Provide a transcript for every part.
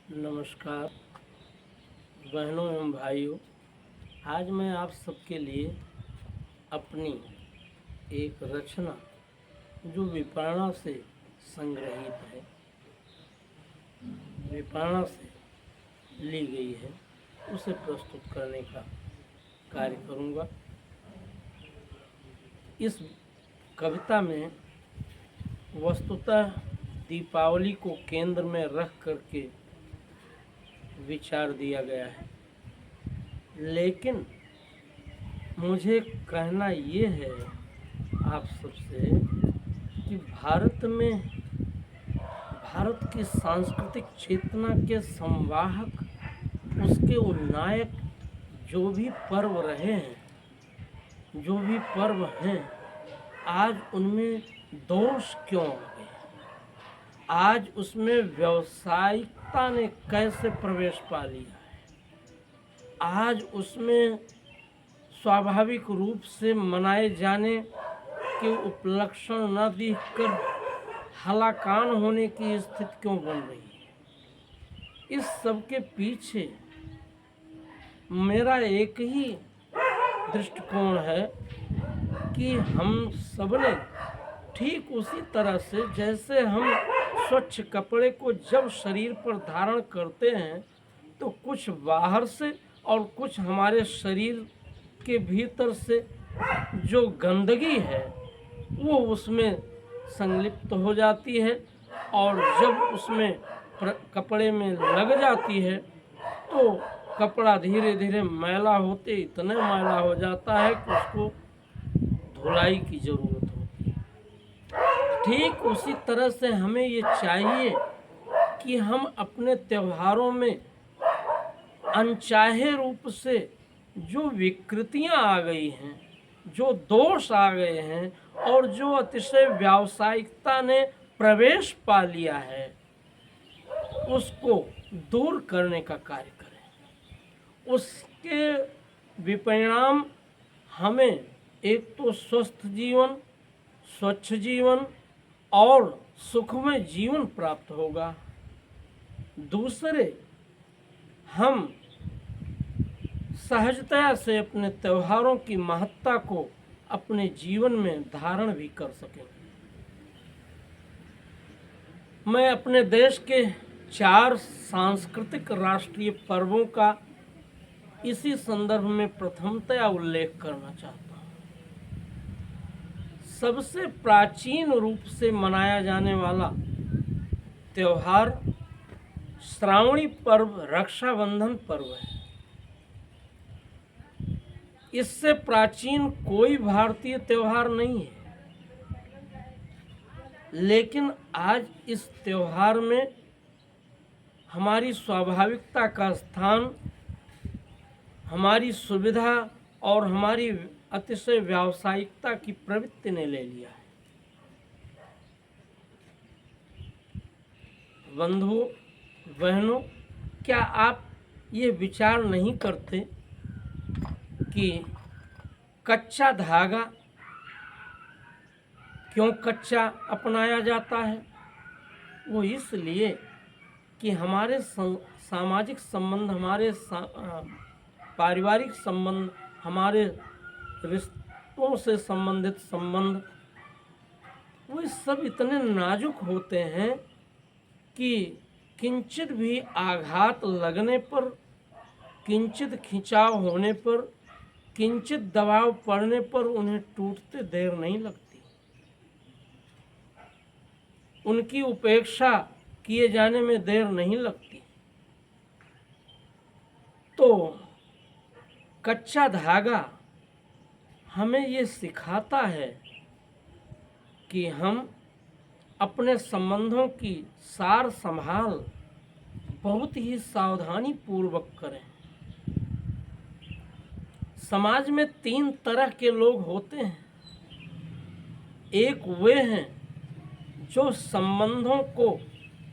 नमस्कार बहनों एवं भाइयों। आज मैं आप सबके लिए अपनी एक रचना जो विपणा से संग्रहित है, विपणा से ली गई है, उसे प्रस्तुत करने का कार्य करूँगा। इस कविता में वस्तुतः दीपावली को केंद्र में रख करके विचार दिया गया है, लेकिन मुझे कहना ये है आप सबसे कि भारत की सांस्कृतिक चेतना के संवाहक, उसके उन्नायक जो भी पर्व रहे हैं, जो भी पर्व हैं, आज उनमें दोष क्यों आ गए? आज उसमें व्यावसायिकता ने कैसे प्रवेश पा लिया है? आज उसमें स्वाभाविक रूप से मनाए जाने के उपलक्षण न दिखकर हलाकान होने की स्थिति क्यों बन रही है? इस सब के पीछे मेरा एक ही दृष्टिकोण है कि हम सबने ठीक उसी तरह से, जैसे हम स्वच्छ कपड़े को जब शरीर पर धारण करते हैं तो कुछ बाहर से और कुछ हमारे शरीर के भीतर से जो गंदगी है वो उसमें संलिप्त हो जाती है, और जब उसमें कपड़े में लग जाती है तो कपड़ा धीरे धीरे मैला होते इतने मैला हो जाता है कि उसको धुलाई की ज़रूरत होती है। ठीक उसी तरह से हमें ये चाहिए कि हम अपने त्योहारों में अनचाहे रूप से जो विकृतियां आ गई हैं, जो दोष आ गए हैं और जो अतिशय व्यावसायिकता ने प्रवेश पा लिया है, उसको दूर करने का कार्य करें। उसके विपरिणाम हमें एक तो स्वस्थ जीवन, स्वच्छ जीवन और सुखमय जीवन प्राप्त होगा। दूसरे, हम सहजतया से अपने त्योहारों की महत्ता को अपने जीवन में धारण भी कर सकें। मैं अपने देश के 4 सांस्कृतिक राष्ट्रीय पर्वों का इसी संदर्भ में प्रथमतया उल्लेख करना चाहता हूँ। सबसे प्राचीन रूप से मनाया जाने वाला त्योहार श्रावणी पर्व रक्षाबंधन पर्व है। इससे प्राचीन कोई भारतीय त्योहार नहीं है, लेकिन आज इस त्योहार में हमारी स्वाभाविकता का स्थान, हमारी सुविधा और हमारी अतिशय व्यावसायिकता की प्रवृत्ति ने ले लिया है। बंधुओं, बहनों, क्या आप ये विचार नहीं करते कि कच्चा धागा क्यों कच्चा अपनाया जाता है? वो इसलिए कि हमारे सामाजिक संबंध, हमारे पारिवारिक संबंध, हमारे रिश्तों से संबंधित संबंध, वो सब इतने नाजुक होते हैं कि किंचित भी आघात लगने पर, किंचित खिंचाव होने पर, किंचित दबाव पड़ने पर उन्हें टूटते देर नहीं लगती। उनकी उपेक्षा किए जाने में देर नहीं लगती। तो कच्चा धागा हमें ये सिखाता है कि हम अपने संबंधों की सार संभाल बहुत ही सावधानी पूर्वक करें। समाज में 3 तरह के लोग होते हैं। एक वे हैं जो संबंधों को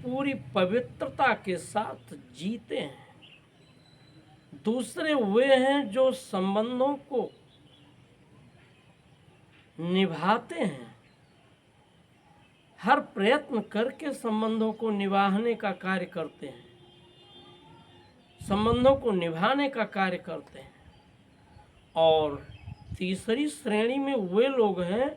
पूरी पवित्रता के साथ जीते हैं। दूसरे वे हैं जो संबंधों को निभाते हैं, हर प्रयत्न करके संबंधों को निभाने का कार्य करते हैं। संबंधों को निभाने का कार्य करते हैं। और तीसरी श्रेणी में वे लोग हैं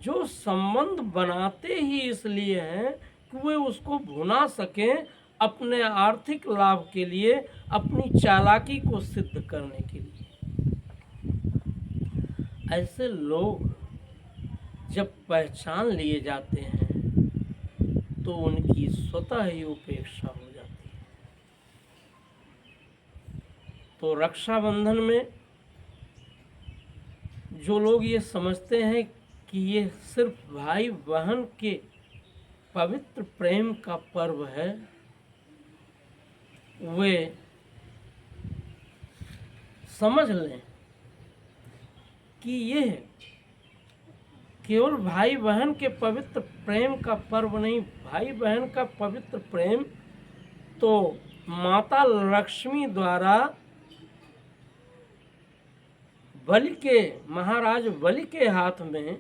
जो संबंध बनाते ही इसलिए हैं कि वे उसको भुना सकें, अपने आर्थिक लाभ के लिए, अपनी चालाकी को सिद्ध करने के लिए। ऐसे लोग जब पहचान लिए जाते हैं तो उनकी स्वतः ही उपेक्षा हो जाती है। तो रक्षाबंधन में जो लोग ये समझते हैं कि ये सिर्फ भाई बहन के पवित्र प्रेम का पर्व है, वे समझ लें कि ये केवल भाई बहन के पवित्र प्रेम का पर्व नहीं, भाई बहन का पवित्र प्रेम तो माता लक्ष्मी द्वारा महाराज बलि के हाथ में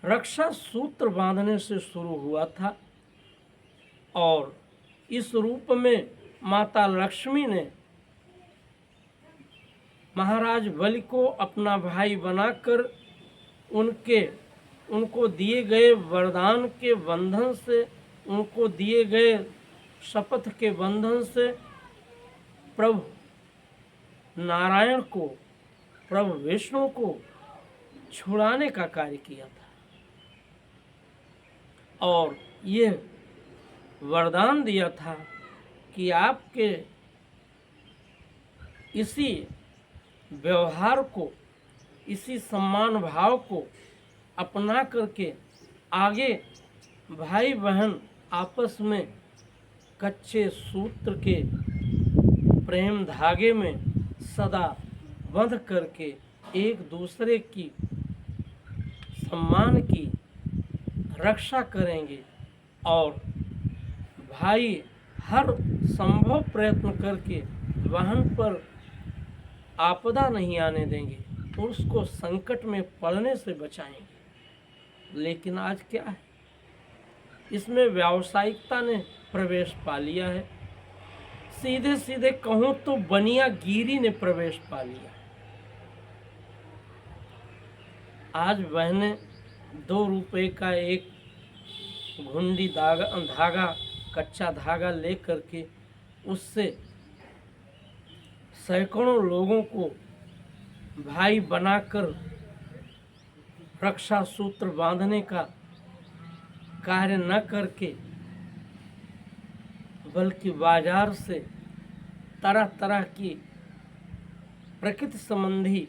रक्षा सूत्र बांधने से शुरू हुआ था। और इस रूप में माता लक्ष्मी ने महाराज बलि को अपना भाई बनाकर उनको दिए गए वरदान के बंधन से, उनको दिए गए शपथ के बंधन से प्रभु नारायण को, प्रभु विष्णु को छुड़ाने का कार्य किया था। और ये वरदान दिया था कि आपके इसी व्यवहार को, इसी सम्मान भाव को अपना करके आगे भाई बहन आपस में कच्चे सूत्र के प्रेम धागे में सदा बंध करके एक दूसरे की सम्मान की रक्षा करेंगे और भाई हर संभव प्रयत्न करके बहन पर आपदा नहीं आने देंगे, उसको संकट में पड़ने से बचाएंगे। लेकिन आज क्या है, इसमें व्यावसायिकता ने प्रवेश पा लिया है। सीधे सीधे कहूँ तो बनियागिरी ने प्रवेश पा लिया है। आज बहनें 2 रुपए का एक घुंडी धागा, कच्चा धागा लेकर के उससे सैकड़ों लोगों को भाई बनाकर रक्षा सूत्र बांधने का कार्य न करके, बल्कि बाजार से तरह तरह की प्रकृति संबंधी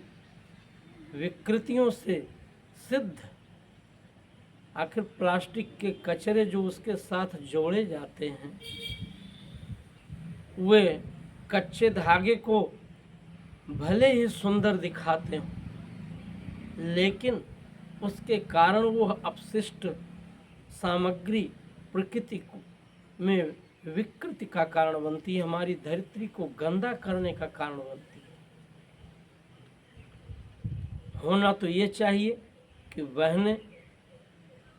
विकृतियों से सिद्ध, आखिर प्लास्टिक के कचरे जो उसके साथ जोड़े जाते हैं, वे कच्चे धागे को भले ही सुंदर दिखाते हों, लेकिन उसके कारण वो अपशिष्ट सामग्री प्रकृति में विकृति का कारण बनती है, हमारी धरती को गंदा करने का कारण बनती है। होना तो ये चाहिए कि बहनें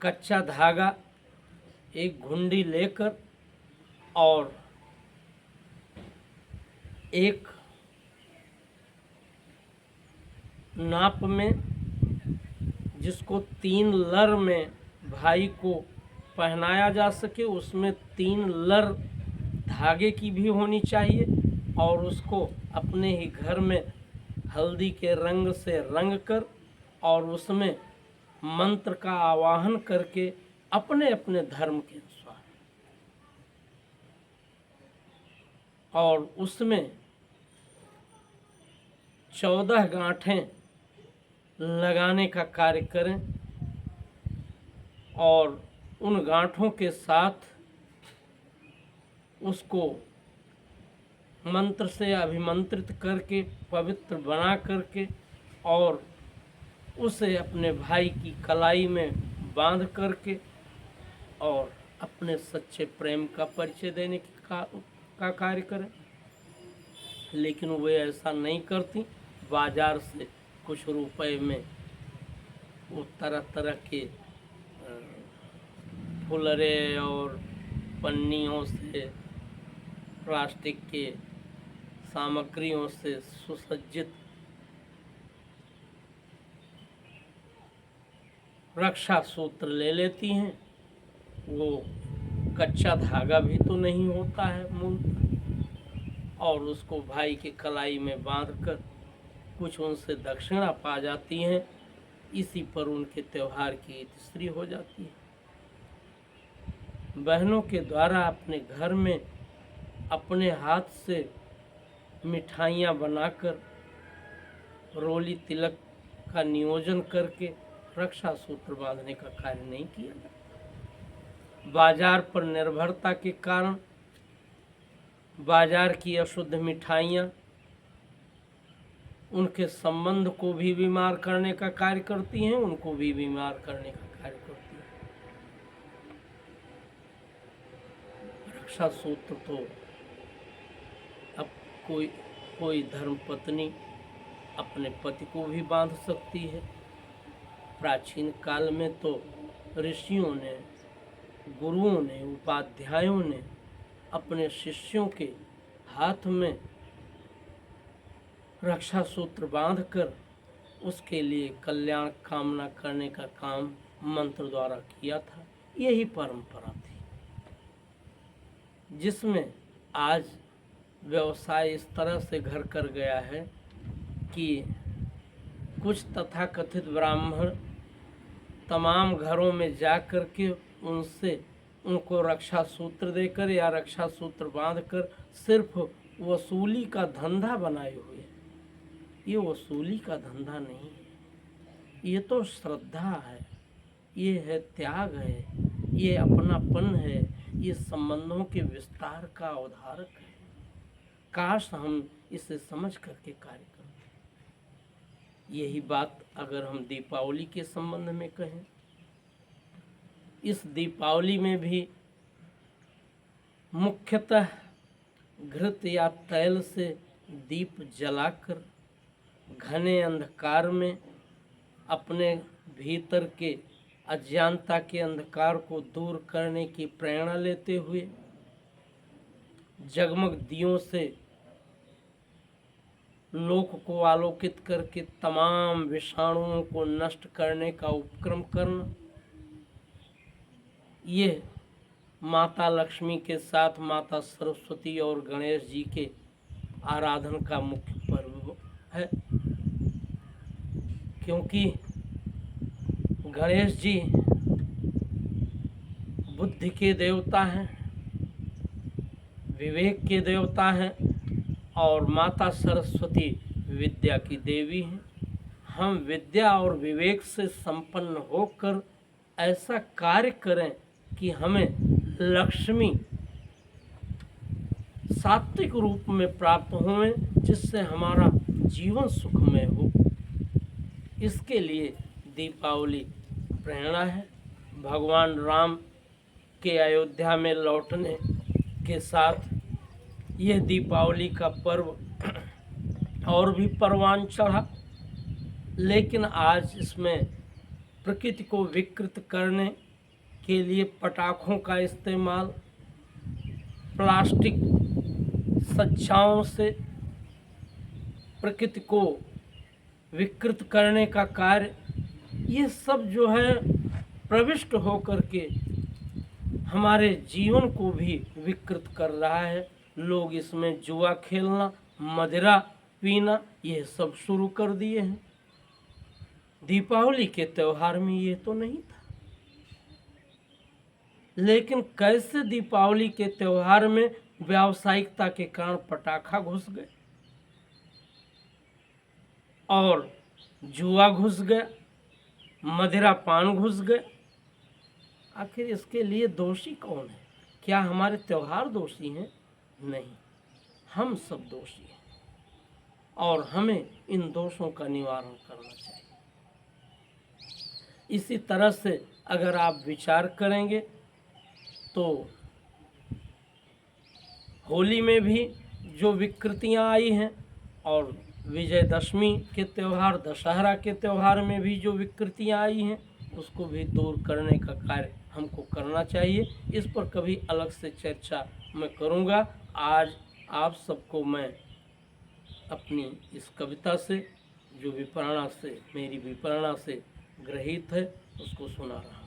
कच्चा धागा एक घुंडी लेकर और एक नाप में, जिसको 3 लर में भाई को पहनाया जा सके, उसमें 3 लर धागे की भी होनी चाहिए और उसको अपने ही घर में हल्दी के रंग से रंग कर और उसमें मंत्र का आवाहन करके अपने अपने धर्म के अनुसार, और उसमें 14 गांठें लगाने का कार्य करें और उन गांठों के साथ उसको मंत्र से अभिमंत्रित करके पवित्र बना करके और उसे अपने भाई की कलाई में बांध करके और अपने सच्चे प्रेम का परिचय देने का कार्य करें। लेकिन वे ऐसा नहीं करती, बाजार से कुछ रुपए में वो तरह तरह के फुलरे और पन्नियों से, प्लास्टिक के सामग्रियों से सुसज्जित रक्षा सूत्र ले लेती हैं। वो कच्चा धागा भी तो नहीं होता है मूलतः, और उसको भाई के कलाई में बांधकर कुछ उनसे दक्षिणा पा जाती हैं। इसी पर उनके त्यौहार की तीसरी हो जाती है। बहनों के द्वारा अपने घर में अपने हाथ से मिठाइयाँ बनाकर रोली तिलक का नियोजन करके रक्षा सूत्र बांधने का कार्य नहीं किया जाता। बाजार पर निर्भरता के कारण बाजार की अशुद्ध मिठाइयाँ उनके संबंध को भी बीमार करने का कार्य करती हैं, उनको भी बीमार करने का कार्य करती हैं। रक्षा सूत्र तो अब कोई धर्मपत्नी अपने पति को भी बांध सकती है। प्राचीन काल में तो ऋषियों ने, गुरुओं ने, उपाध्यायों ने अपने शिष्यों के हाथ में रक्षा सूत्र बांधकर उसके लिए कल्याण कामना करने का काम मंत्र द्वारा किया था। यही परंपरा थी, जिसमें आज व्यवसाय इस तरह से घर कर गया है कि कुछ तथाकथित ब्राह्मण तमाम घरों में जा कर के उनको रक्षा सूत्र देकर या रक्षा सूत्र बांधकर सिर्फ वसूली का धंधा बनाए हुए। ये वसूली का धंधा नहीं है, ये तो श्रद्धा है, ये है त्याग है, ये अपनापन है, ये संबंधों के विस्तार का अवधारक है। काश हम इसे समझ करके कार्य करें। यही बात अगर हम दीपावली के संबंध में कहें, इस दीपावली में भी मुख्यतः घृत या तैल से दीप जलाकर घने अंधकार में अपने भीतर के अज्ञानता के अंधकार को दूर करने की प्रेरणा लेते हुए जगमग दियों से लोक को आलोकित करके तमाम विषाणुओं को नष्ट करने का उपक्रम करना, ये माता लक्ष्मी के साथ माता सरस्वती और गणेश जी के आराधन का मुख्य पर्व है। क्योंकि गणेश जी बुद्धि के देवता हैं, विवेक के देवता हैं, और माता सरस्वती विद्या की देवी हैं। हम विद्या और विवेक से संपन्न होकर ऐसा कार्य करें कि हमें लक्ष्मी सात्विक रूप में प्राप्त हों, जिससे हमारा जीवन सुखमय हो। इसके लिए दीपावली प्रेरणा है। भगवान राम के अयोध्या में लौटने के साथ यह दीपावली का पर्व और भी परवान चढ़ा, लेकिन आज इसमें प्रकृति को विकृत करने के लिए पटाखों का इस्तेमाल, प्लास्टिक सज्जाओं से प्रकृति को विकृत करने का कार्य, ये सब जो है प्रविष्ट होकर के हमारे जीवन को भी विकृत कर रहा है। लोग इसमें जुआ खेलना, मदिरा पीना, ये सब शुरू कर दिए हैं। दीपावली के त्यौहार में ये तो नहीं था, लेकिन कैसे दीपावली के त्यौहार में व्यावसायिकता के कारण पटाखा घुस गए और जुआ घुस गया, मदिरा पान घुस गए। आखिर इसके लिए दोषी कौन है? क्या हमारे त्यौहार दोषी हैं? नहीं, हम सब दोषी हैं और हमें इन दोषों का निवारण करना चाहिए। इसी तरह से अगर आप विचार करेंगे तो होली में भी जो विकृतियां आई हैं और विजयदशमी के त्यौहार, दशहरा के त्यौहार में भी जो विकृतियां आई हैं, उसको भी दूर करने का कार्य हमको करना चाहिए। इस पर कभी अलग से चर्चा मैं करूंगा। आज आप सबको मैं अपनी इस कविता से, जो विपरणा से, मेरी विपरणा से ग्रहित है, उसको सुना रहा हूँ।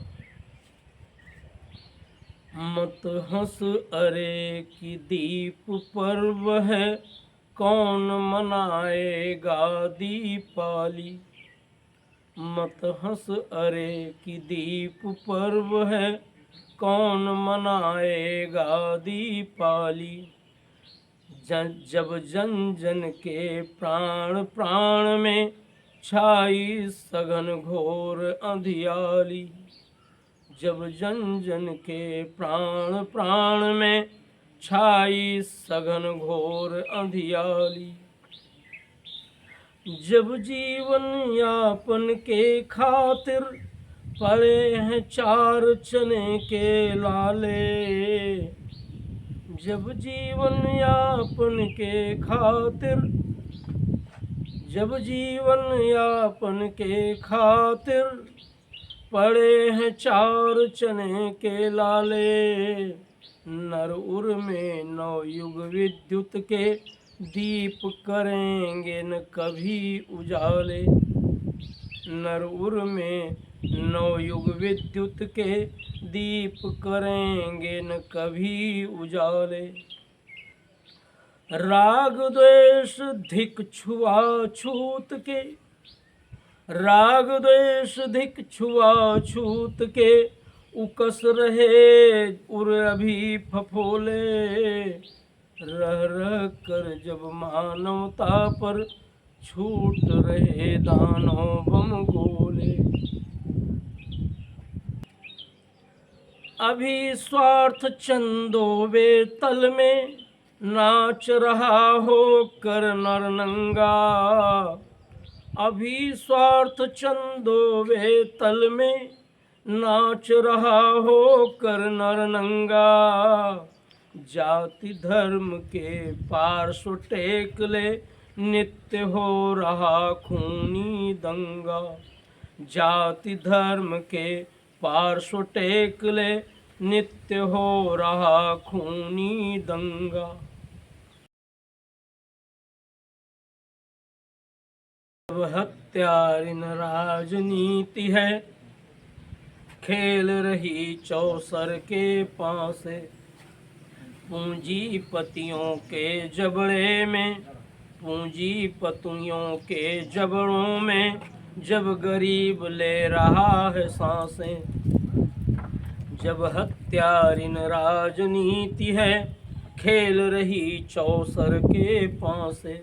मत हंस अरे कि दीप पर्व है, कौन मनाएगा दीपावली। मत हंस अरे कि दीप पर्व है, कौन मनाएगा दीपावली। जब जन जन के प्राण प्राण में छाई सघन घोर अंधियाली। जब जन जन के प्राण प्राण में छाई सघन घोर अंधियाली। जब जीवन यापन के खातिर पड़े हैं चार चने के लाले। जब जीवन यापन के खातिर, जब जीवन यापन के खातिर पड़े हैं चार चने के लाले। नर उर में नवयुग विद्युत के दीप करेंगे न कभी उजाले। नर उर में नवयुग विद्युत के दीप करेंगे न कभी उजाले। राग द्वेष धिक छुआछूत के, राग द्वेष धिक छुआछूत के उकस रहे उर अभी फफोले। रह रह कर जब मानवता पर छूट रहे दानव बम गोले। अभी स्वार्थ चंदो वे तल में नाच रहा हो कर नर नंगा। अभी स्वार्थ चंदो वे तल में नाच रहा हो कर नर नंगा। जाति धर्म के पार्श्व टेक ले नित्य हो रहा खूनी दंगा। जाति धर्म के पार्श्व टेक ले नित्य हो रहा खूनी दंगा। अब हत्यारिन राजनीति है, खेल रही चौसर के पासे। पूंजीपतियों के जबड़े में, पूंजीपतियों के जबड़ों में जब गरीब ले रहा है सांसें। जब हत्यारिन राजनीति है, खेल रही चौसर के पासे।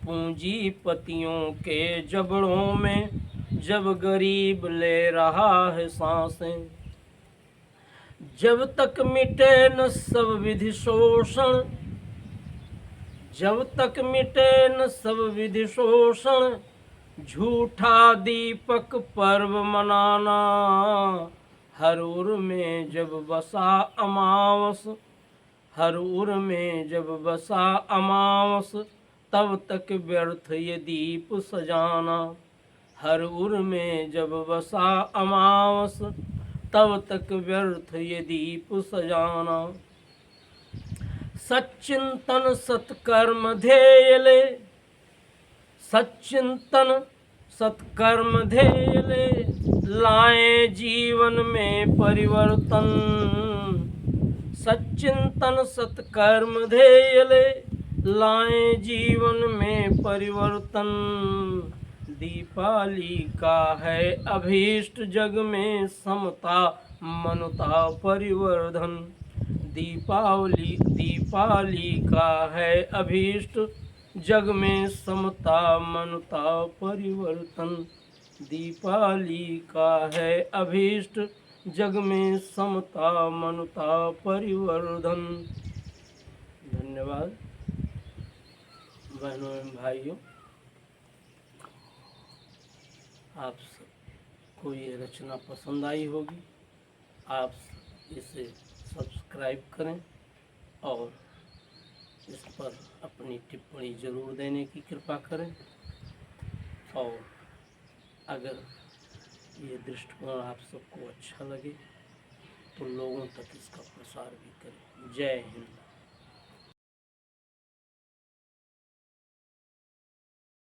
पूंजीपतियों के जबड़ों में जब गरीब ले रहा है सांसें। जब तक मिटे न सब विधि शोषण, जब तक मिटे न सब विधि शोषण, झूठा दीपक पर्व मनाना। हर उर में जब बसा अमावस, हर उर में जब बसा अमावस, तब तक व्यर्थ ये दीप सजाना। हर उर में जब बसा अमावस, तब तक व्यर्थ ये दीप सजाना। सच्चिंतन सत्कर्म ध्येय ले, सच्चिंतन सत्कर्म ध्येय ले, लाए जीवन में परिवर्तन। सच्चिंतन सत्कर्म ध्येय ले, लाए जीवन में परिवर्तन। दीपावली का है अभीष्ट जग में समता मनुता परिवर्धन। दीपावली, दीपावली का है अभीष्ट जग में समता मनुता परिवर्तन। दीपावली का है अभीष्ट जग में समता मनुता परिवर्धन। धन्यवाद बहनों एवं भाइयों, आप सबको ये रचना पसंद आई होगी। आप इसे सब्सक्राइब करें और इस पर अपनी टिप्पणी ज़रूर देने की कृपा करें। और अगर ये दृष्टिकोण आप सबको अच्छा लगे तो लोगों तक इसका प्रसार भी करें। जय हिंद।